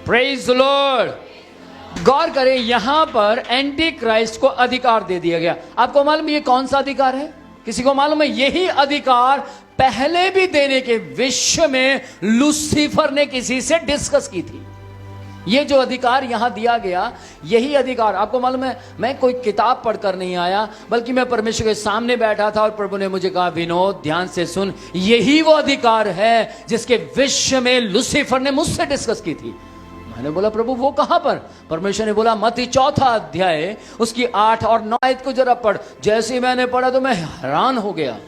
Praise the Lord. गौर करें, यहां पर एंटी क्राइस्ट को अधिकार दे दिया गया। आपको मालूम ये कौन सा अधिकार है? किसी को मालूम है? यही अधिकार पहले भी देने के विश्व में लूसीफर ने किसी से डिस्कस की थी। ये जो अधिकार यहां दिया गया, यही अधिकार आपको मालूम है, मैं कोई किताब पढ़कर नहीं आया, बल्कि मैं परमेश्वर के सामने बैठा था और प्रभु ने मुझे कहा, विनोद ध्यान से सुन, यही वो अधिकार है जिसके विश्व में लूसीफर ने मुझसे डिस्कस की थी। मैंने बोला, प्रभु वो कहां पर? परमेश्वर ने बोला, मत्ती 4 अध्याय उसकी 8 और 9 आयत को जरा पढ़। जैसे ही मैंने पढ़ा तो मैं हैरान हो गया।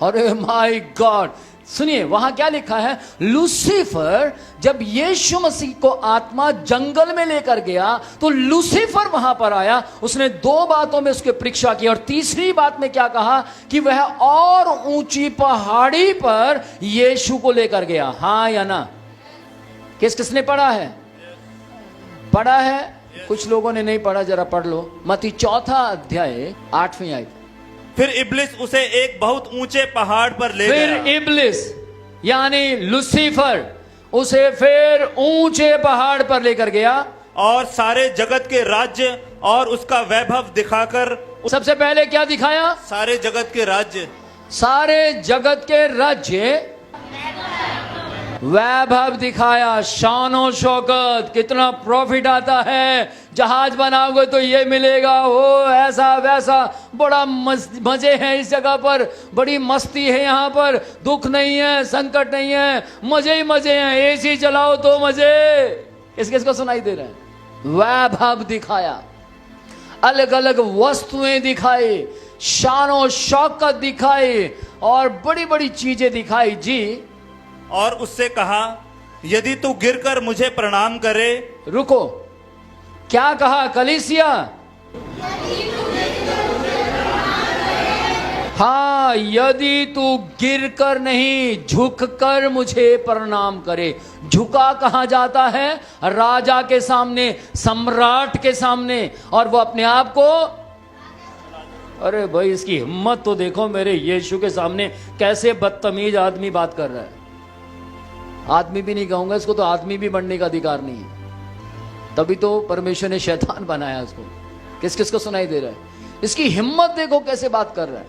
अरे माय गॉड, सुनिए वहां क्या लिखा है। लूसीफर जब यीशु मसीह को आत्मा जंगल में लेकर गया तो लूसीफर वहां पर आया। उसने 2 बातों में उसकी परीक्षा की और तीसरी बात में क्या कहा कि वह और ऊंची पहाड़ी पर यीशु को लेकर गया। हाँ या ना? किसने पढ़ा है? पढ़ा है? कुछ लोगों ने नहीं पढ़ा, जरा पढ़ लो। मत्ती 4 अध्याय 8वीं आयत। फिर इब्लिस उसे एक बहुत ऊंचे पहाड़ पर ले गया। फिर इब्लिस यानी लूसीफर उसे फिर ऊंचे पहाड़ पर लेकर गया और सारे जगत के राज्य और उसका वैभव दिखाकर। सबसे पहले क्या दिखाया? सारे जगत के राज्य, सारे जगत के राज्य, वैभव दिखाया, शानो शौकत, कितना प्रॉफिट आता है, जहाज बनाओगे तो ये मिलेगा, हो ऐसा वैसा, बड़ा मजे हैं इस जगह पर, बड़ी मस्ती है यहाँ पर, दुख नहीं है, संकट नहीं है, मजे ही मजे हैं, एसी चलाओ तो मजे। किसको सुनाई दे रहा है? वैभव दिखाया, अलग अलग वस्तुएं दिखाई, शानो शौकत दिखाई और बड़ी बड़ी चीजें दिखाई जी। और उससे कहा, यदि तू गिरकर मुझे प्रणाम करे। रुको, क्या कहा कलीसिया? हाँ, यदि तू गिरकर नहीं, झुककर मुझे प्रणाम करे। झुका कहां जाता है? राजा के सामने, सम्राट के सामने, और वो अपने आप को, अरे भाई इसकी हिम्मत तो देखो, मेरे यीशु के सामने कैसे बदतमीज आदमी बात कर रहा है। आदमी भी नहीं कहूंगा इसको, तो आदमी भी बनने का अधिकार नहीं है। तभी तो परमेश्वर ने शैतान बनाया इसको। किसको सुनाई दे रहा है? इसकी हिम्मत देखो कैसे बात कर रहा है।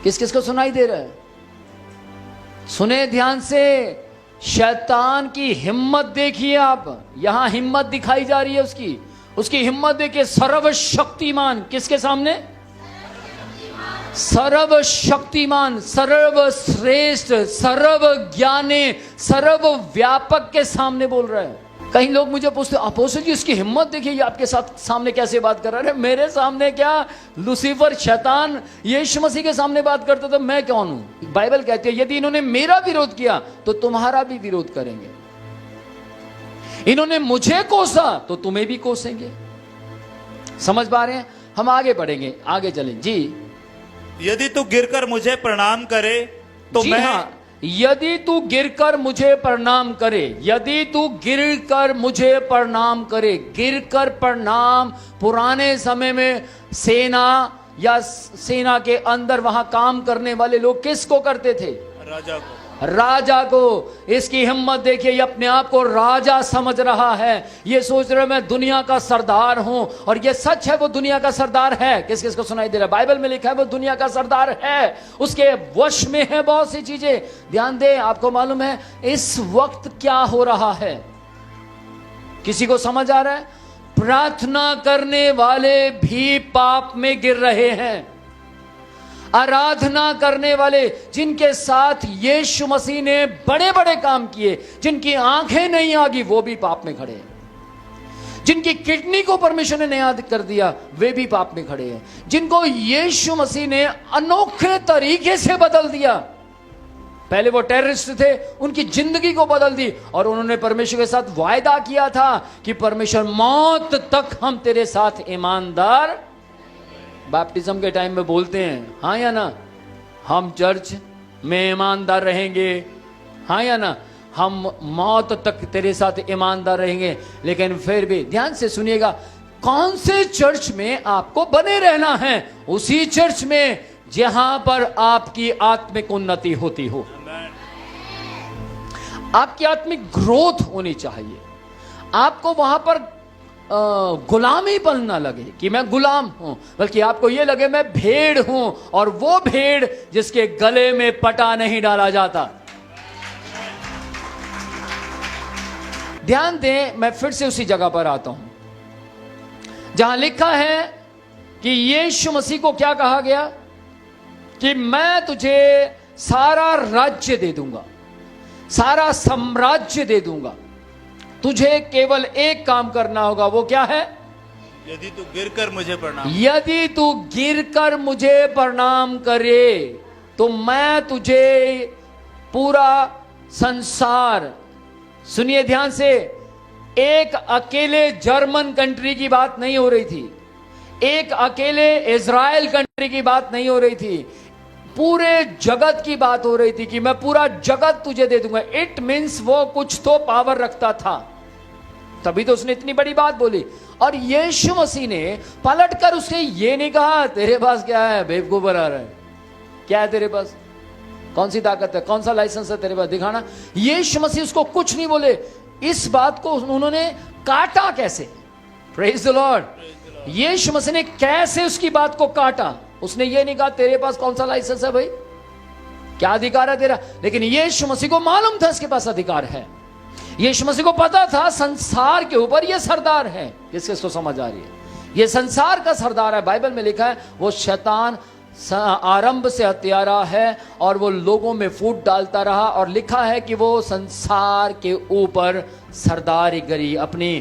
किसको सुनाई दे रहा है? सुने ध्यान से, शैतान की हिम्मत देखिए आप। यहां हिम्मत दिखाई जा रही है उसकी हिम्मत देखिए। सर्वशक्तिमान किसके सामने? सर्वशक्तिमान, सर्वश्रेष्ठ, सर्वज्ञानी, सर्वव्यापक के सामने बोल रहा है। कई लोग मुझे पूछते, अपोस्टल जी इसकी हिम्मत देखिए, ये आपके साथ सामने कैसे बात कर रहा है। मेरे सामने क्या, लूसीफर शैतान यीशु मसीह के सामने बात करता तो मैं कौन हूं? बाइबल कहती है, यदि इन्होंने मेरा विरोध किया तो तुम्हारा भी विरोध करेंगे। इन्होंने मुझे कोसा तो तुम्हें भी कोसेंगे। समझ पा रहे हैं? हम आगे बढ़ेंगे, आगे चलें जी। यदि तू गिरकर मुझे प्रणाम करे तो मैं, हाँ, यदि तू गिरकर मुझे प्रणाम करे, यदि तू गिरकर मुझे प्रणाम करे। गिरकर प्रणाम पुराने समय में सेना या सेना के अंदर वहां काम करने वाले लोग किसको करते थे? राजा को। राजा को। इसकी हिम्मत देखिए, ये अपने आप को राजा समझ रहा है। ये सोच रहा है मैं दुनिया का सरदार हूं, और ये सच है, वो दुनिया का सरदार है। किसको सुनाई दे रहा है? बाइबल में लिखा है वो दुनिया का सरदार है, उसके वश में है बहुत सी चीजें। ध्यान दें, आपको मालूम है इस वक्त क्या हो रहा है? किसी को समझ आ रहा है? प्रार्थना करने वाले भी पाप में गिर रहे हैं। आराधना करने वाले, जिनके साथ यीशु मसीह ने बड़े बड़े काम किए, जिनकी आंखें नहीं आगी, वो भी पाप में खड़े हैं। जिनकी किडनी को परमेश्वर ने नया कर दिया, वे भी पाप में खड़े हैं। जिनको यीशु मसीह ने अनोखे तरीके से बदल दिया, पहले वो टेररिस्ट थे, उनकी जिंदगी को बदल दी, और उन्होंने परमेश्वर के साथ वायदा किया था कि परमेश्वर मौत तक हम तेरे साथ ईमानदार। बैप्टिज्म के टाइम में बोलते हैं, हाँ या ना, हम चर्च में ईमानदार रहेंगे, हाँ या ना, हम मौत तक तेरे साथ ईमानदार रहेंगे। लेकिन फिर भी ध्यान से सुनिएगा, कौन से चर्च में आपको बने रहना है? उसी चर्च में जहां पर आपकी आत्मिक उन्नति होती हो, आपकी आत्मिक ग्रोथ होनी चाहिए। आपको वहां पर गुलामी पन ना लगे कि मैं गुलाम हूं, बल्कि आपको यह लगे मैं भेड़ हूं, और वो भेड़ जिसके गले में पटा नहीं डाला जाता। ध्यान दें, मैं फिर से उसी जगह पर आता हूं जहां लिखा है कि यीशु मसीह को क्या कहा गया कि मैं तुझे सारा राज्य दे दूंगा, सारा साम्राज्य दे दूंगा, तुझे केवल एक काम करना होगा। वो क्या है? यदि तू गिरकर मुझे प्रणाम, यदि तू गिरकर मुझे प्रणाम करे तो मैं तुझे पूरा संसार, सुनिए ध्यान से, एक अकेले जर्मन कंट्री की बात नहीं हो रही थी, एक अकेले इजराइल कंट्री की बात नहीं हो रही थी, पूरे जगत की बात हो रही थी कि मैं पूरा जगत तुझे दे दूंगा। इट मीन्स वो कुछ तो पावर रखता था, तभी तो उसने इतनी बड़ी बात बोली। और यीशु मसीह ने पलटकर उसे ये नहीं कहा तेरे पास क्या है बेवकूफ बना रहा है, क्या है तेरे पास, कौन सी ताकत है, कौन सा लाइसेंस है तेरे पास, दिखाना। यीशु मसीह उसको कुछ नहीं बोले। इस बात को उन्होंने काटा कैसे? Praise the Lord. Yeshu Masih ने कैसे उसकी बात को काटा? उसने ये नहीं कहा तेरे पास कौन सा लाइसेंस है भाई, क्या अधिकार है तेरा, लेकिन यीशु मसीह को मालूम था इसके पास अधिकार है। यीशु मसीह को पता था संसार के ऊपर ये सरदार है। किसके इसको समझ आ रही है? ये संसार का सरदार है। बाइबल में लिखा है वो शैतान आरंभ से हत्यारा है और वो लोगों में फूट डालता रहा, और लिखा है कि वो संसार के ऊपर सरदारगिरी अपनी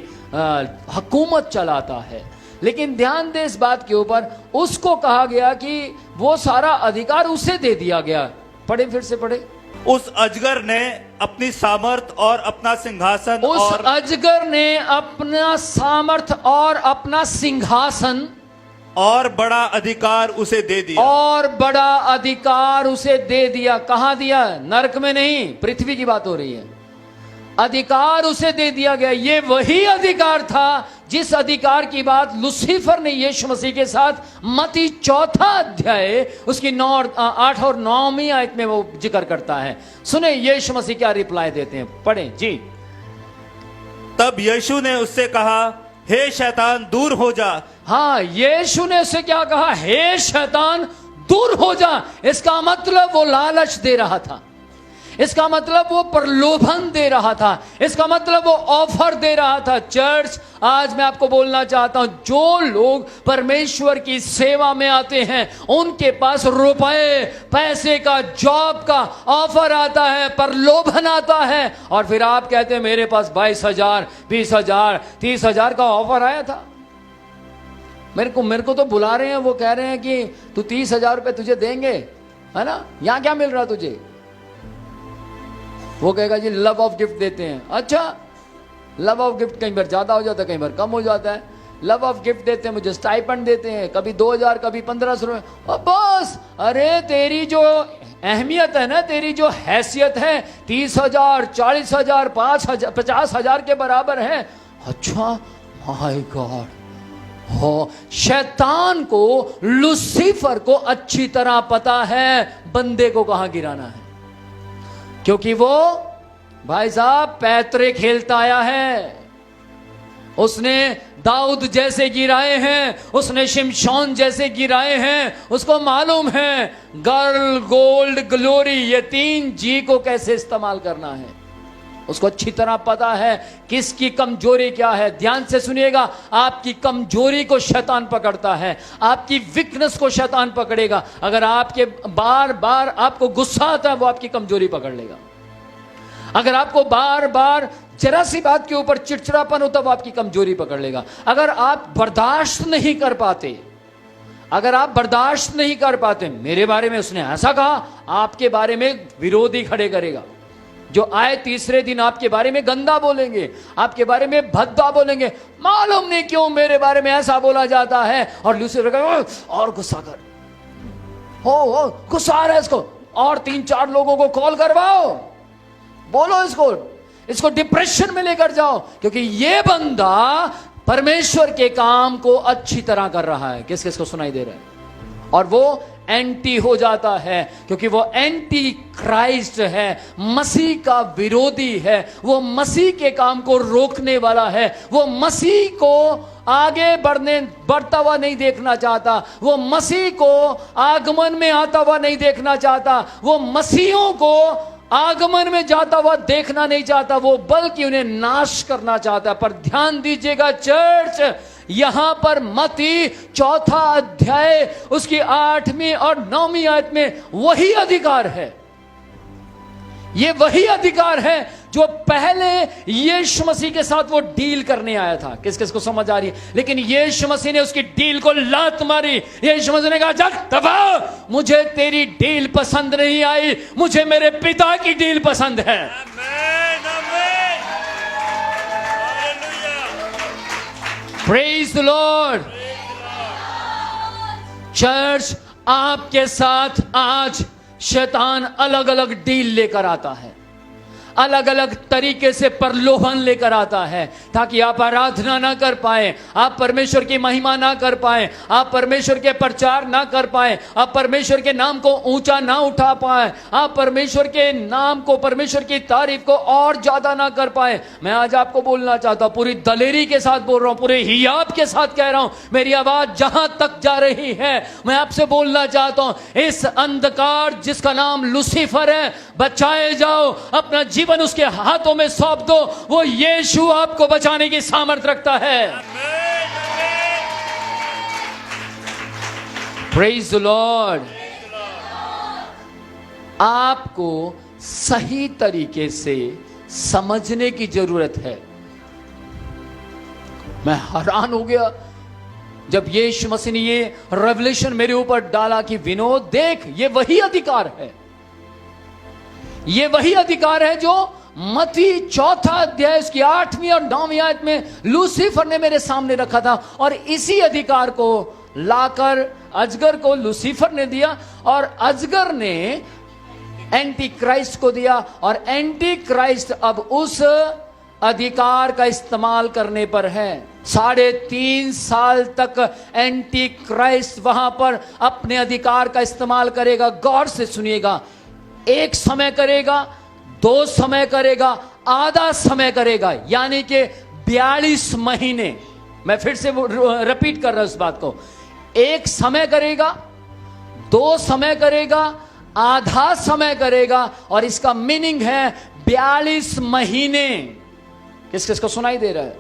हुकूमत चलाता है। लेकिन ध्यान दे इस बात के ऊपर, उसको कहा गया कि वो सारा अधिकार उसे दे दिया गया। पढ़े, फिर से पढ़े। उस अजगर ने अपनी सामर्थ और अपना सिंहासन, उस अजगर ने अपना सामर्थ और अपना सिंहासन और बड़ा अधिकार उसे दे दिया, और बड़ा अधिकार उसे दे दिया। कहां दिया? नरक में नहीं, पृथ्वी की बात हो रही है। अधिकार उसे दे दिया गया। ये वही अधिकार था जिस अधिकार की बात लूसीफर ने यीशु मसीह के साथ मत्ती 4 अध्याय उसकी 8 और 9वीं आयत में वो जिक्र करता है। सुने यीशु मसीह क्या रिप्लाई देते हैं, पढ़ें जी। तब यीशु ने उससे कहा, हे शैतान दूर हो जा। हाँ, यीशु ने उससे क्या कहा? हे शैतान दूर हो जा। इसका मतलब वो लालच दे रहा था, इसका मतलब वो प्रलोभन दे रहा था, इसका मतलब वो ऑफर दे रहा था। चर्च, आज मैं आपको बोलना चाहता हूं, जो लोग परमेश्वर की सेवा में आते हैं उनके पास रुपए पैसे का, जॉब का ऑफर आता है, प्रलोभन आता है, और फिर आप कहते हैं मेरे पास 22,000 20,000 30,000 का ऑफर आया था। मेरे को तो बुला रहे हैं, वो कह रहे हैं कि तू 30,000 रुपए तुझे देंगे, है ना, यहां क्या मिल रहा तुझे? वो कहेगा जी लव ऑफ गिफ्ट देते हैं। अच्छा, लव ऑफ गिफ्ट कई बार ज्यादा हो जाता है, कई बार कम हो जाता है। लव ऑफ गिफ्ट देते हैं, मुझे स्टाइपेंड देते हैं, कभी 2,000 कभी 1,500 रुपए, और बस। अरे तेरी जो अहमियत है ना, तेरी जो हैसियत है 30,000 40,000 5,000 50,000 के बराबर है। अच्छा, माय गॉड। हो, शैतान को, लूसीफर को अच्छी तरह पता है बंदे को कहां गिराना है, क्योंकि वो भाई साहब पैतरे खेलता आया है। उसने दाऊद जैसे गिराए हैं, उसने शिमशोन जैसे गिराए हैं। उसको मालूम है गर्ल, गोल्ड, ग्लोरी, ये 3 जी को कैसे इस्तेमाल करना है। उसको अच्छी तरह पता है किसकी कमजोरी क्या है। ध्यान से सुनिएगा, आपकी कमजोरी को शैतान पकड़ता है, आपकी वीकनेस को शैतान पकड़ेगा। अगर आपके बार बार आपको गुस्सा आता है, वो आपकी कमजोरी पकड़ लेगा। अगर आपको बार बार जरा सी बात के ऊपर चिड़चिड़ापन होता, वो आपकी कमजोरी पकड़ लेगा। अगर आप बर्दाश्त नहीं कर पाते, अगर आप बर्दाश्त नहीं कर पाते, मेरे बारे में उसने ऐसा कहा, आपके बारे में विरोधी खड़े करेगा। जो आए तीसरे दिन आपके बारे में गंदा बोलेंगे, आपके बारे में भद्दा बोलेंगे। मालूम नहीं क्यों मेरे बारे में ऐसा बोला जाता है, और लूसीफर कहेगा और गुस्सा कर, हो गुस्सा आ रहा है इसको, और 3-4 लोगों को कॉल करवाओ, बोलो इसको डिप्रेशन में लेकर जाओ, क्योंकि ये बंदा परमेश्वर के काम को अच्छी तरह कर रहा है। किस किस को सुनाई दे रहा है? और वो एंटी हो जाता है, क्योंकि वो एंटी क्राइस्ट है, मसीह का विरोधी है, वो मसीह के काम को रोकने वाला है, वो मसीह को आगे बढ़ता हुआ नहीं देखना चाहता, वो मसीह को आगमन में आता हुआ नहीं देखना चाहता, वो मसीहों को आगमन में जाता हुआ देखना नहीं चाहता, वो बल्कि उन्हें नाश करना चाहता है। पर ध्यान दीजिएगा चर्च, यहां पर मत्ती 4 अध्याय उसकी 8वीं और 9वीं आयत में वही अधिकार है, ये वही अधिकार है जो पहले यीशु मसीह के साथ वो डील करने आया था। किस किस को समझ आ रही है? लेकिन यीशु मसीह ने उसकी डील को लात मारी। यीशु मसीह ने कहा, जग दबा, मुझे तेरी डील पसंद नहीं आई, मुझे मेरे पिता की डील पसंद है। Amen, amen. Hallelujah. Praise the Lord. Church, आपके साथ आज शैतान अलग अलग डील लेकर आता है, अलग अलग तरीके से प्रलोभन लेकर आता है, ताकि आप आराधना ना कर पाए, आप परमेश्वर की महिमा ना कर पाए, आप परमेश्वर के प्रचार ना कर पाए, आप परमेश्वर के नाम को ऊंचा ना उठा पाए, आप परमेश्वर के नाम को, परमेश्वर की तारीफ को और ज्यादा ना कर पाए। मैं आज आपको बोलना चाहता हूं, पूरी दलेरी के साथ बोल रहा हूं, पूरे हियाब के साथ कह रहा हूं, मेरी आवाज जहां तक जा रही है, मैं आपसे बोलना चाहता हूं, इस अंधकार जिसका नाम लूसीफर है, बचाए जाओ, अपना जीवन उसके हाथों में सौंप दो, वो यीशु आपको बचाने की सामर्थ रखता है। Praise the Lord. आपको सही तरीके से समझने की जरूरत है। मैं हैरान हो गया जब यीशु मसीह ने ये रेवलेशन मेरे ऊपर डाला कि विनोद देख, ये वही अधिकार है, ये वही अधिकार है जो मत्ती 4 अध्याय उसकी 8वीं और 9वीं आयत में लूसीफर ने मेरे सामने रखा था। और इसी अधिकार को लाकर अजगर को लूसीफर ने दिया, और अजगर ने एंटी क्राइस्ट को दिया, और एंटी क्राइस्ट अब उस अधिकार का इस्तेमाल करने पर है। 3.5 साल तक एंटी क्राइस्ट वहां पर अपने अधिकार का इस्तेमाल करेगा। गौर से सुनिएगा, एक समय करेगा, 2 समय करेगा, आधा समय करेगा, यानी कि 42 महीने। मैं फिर से रिपीट कर रहा हूं इस बात को, एक समय करेगा, 2 समय करेगा, आधा समय करेगा, और इसका मीनिंग है 42 महीने। किस किस को सुनाई दे रहा है?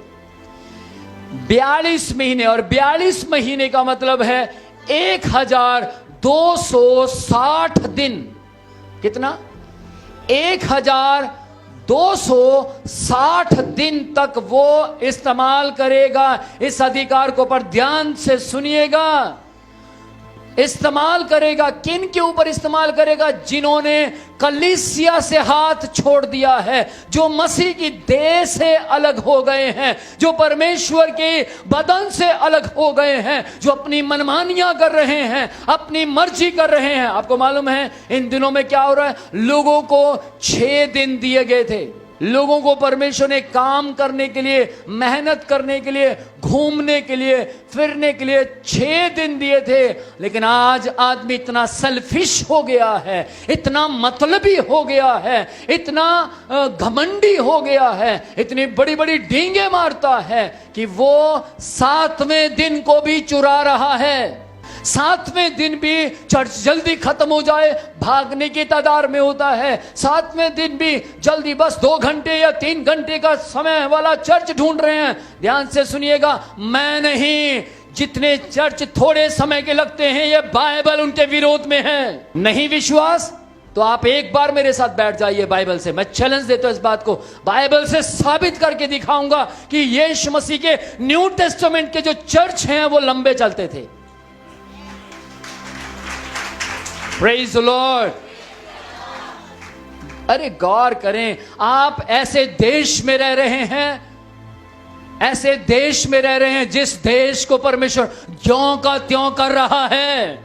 42 महीने, और 42 महीने का मतलब है 1260 दिन। कितना? 1260 दिन तक वो इस्तेमाल करेगा इस अधिकार को। पर ध्यान से सुनिएगा, इस्तेमाल करेगा किन के ऊपर इस्तेमाल करेगा? जिन्होंने कलीसिया से हाथ छोड़ दिया है, जो मसीह की देह से अलग हो गए हैं, जो परमेश्वर के बदन से अलग हो गए हैं, जो अपनी मनमानियां कर रहे हैं, अपनी मर्जी कर रहे हैं। आपको मालूम है इन दिनों में क्या हो रहा है? लोगों को 6 दिन दिए गए थे। लोगों को परमेश्वर ने काम करने के लिए, मेहनत करने के लिए, घूमने के लिए, फिरने के लिए 6 दिन दिए थे। लेकिन आज आदमी इतना सेल्फिश हो गया है, इतना मतलबी हो गया है, इतना घमंडी हो गया है, इतनी बड़ी बड़ी डींगे मारता है कि वो 7वें दिन को भी चुरा रहा है। 7वें दिन भी चर्च जल्दी खत्म हो जाए भागने की तादाद में होता है। 7वें दिन भी जल्दी, बस 2 घंटे या 3 घंटे का समय वाला चर्च ढूंढ रहे हैं। ध्यान से सुनिएगा, मैं नहीं, जितने चर्च थोड़े समय के लगते हैं ये बाइबल उनके विरोध में है। नहीं विश्वास तो आप एक बार मेरे साथ बैठ जाइए बाइबल से। मैं चैलेंज देता हूं इस बात को, बाइबल से साबित करके दिखाऊंगा कि यीशु मसीह के न्यू टेस्टामेंट के जो चर्च हैं वो लंबे चलते थे। Praise the Lord। अरे गौर करें, आप ऐसे देश में रह रहे हैं, ऐसे देश में रह रहे हैं जिस देश को परमेश्वर ज्यों का त्यों कर रहा है।